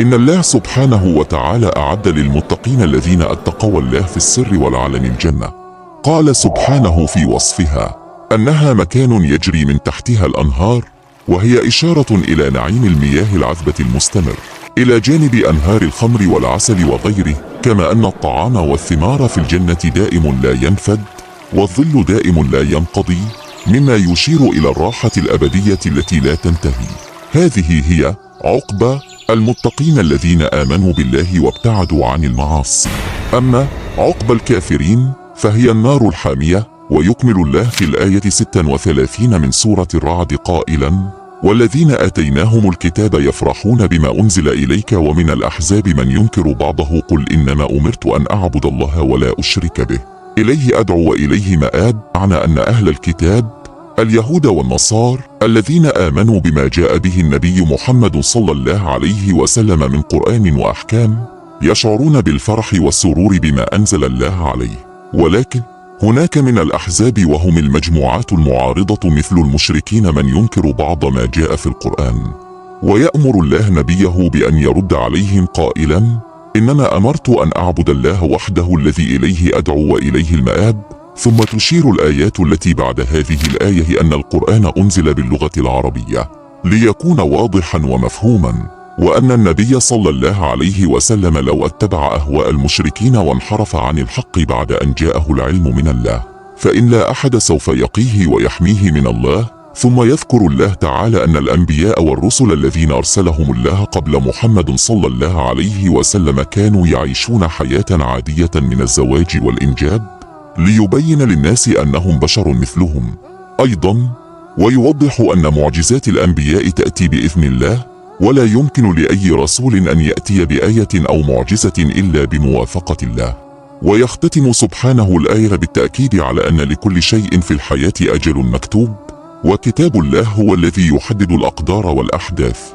إن الله سبحانه وتعالى أعد للمتقين الذين اتقوا الله في السر والعلن الجنة. قال سبحانه في وصفها أنها مكان يجري من تحتها الأنهار، وهي إشارة إلى نعيم المياه العذبة المستمر، إلى جانب أنهار الخمر والعسل وغيره. كما أن الطعام والثمار في الجنة دائم لا ينفد، والظل دائم لا ينقضي، مما يشير إلى الراحة الأبدية التي لا تنتهي. هذه هي عقبى المتقين الذين آمنوا بالله وابتعدوا عن المعاصي. أما عقبى الكافرين فهي النار الحامية. ويكمل الله في الآية 36 من سورة الرعد قائلا: والذين آتيناهم الكتاب يفرحون بما أنزل إليك ومن الأحزاب من ينكر بعضه قل إنما أمرت أن أعبد الله ولا أشرك به إليه أدعو وإليه مآب. معنى أن أهل الكتاب اليهود والنصارى الذين آمنوا بما جاء به النبي محمد صلى الله عليه وسلم من قرآن وأحكام يشعرون بالفرح والسرور بما أنزل الله عليه. ولكن هناك من الأحزاب وهم المجموعات المعارضة مثل المشركين من ينكر بعض ما جاء في القرآن، ويأمر الله نبيه بأن يرد عليهم قائلا: إنما أمرت أن أعبد الله وحده الذي إليه أدعو وإليه المآب. ثم تشير الآيات التي بعد هذه الآية أن القرآن أنزل باللغة العربية ليكون واضحا ومفهوما، وأن النبي صلى الله عليه وسلم لو اتبع أهواء المشركين وانحرف عن الحق بعد أن جاءه العلم من الله فإن لا أحد سوف يقيه ويحميه من الله. ثم يذكر الله تعالى أن الأنبياء والرسل الذين أرسلهم الله قبل محمد صلى الله عليه وسلم كانوا يعيشون حياة عادية من الزواج والإنجاب، ليبين للناس أنهم بشر مثلهم أيضا. ويوضح أن معجزات الأنبياء تأتي بإذن الله، ولا يمكن لأي رسول أن يأتي بآية أو معجزة إلا بموافقة الله. ويختتم سبحانه الآية بالتأكيد على أن لكل شيء في الحياة أجل مكتوب، وكتاب الله هو الذي يحدد الأقدار والأحداث.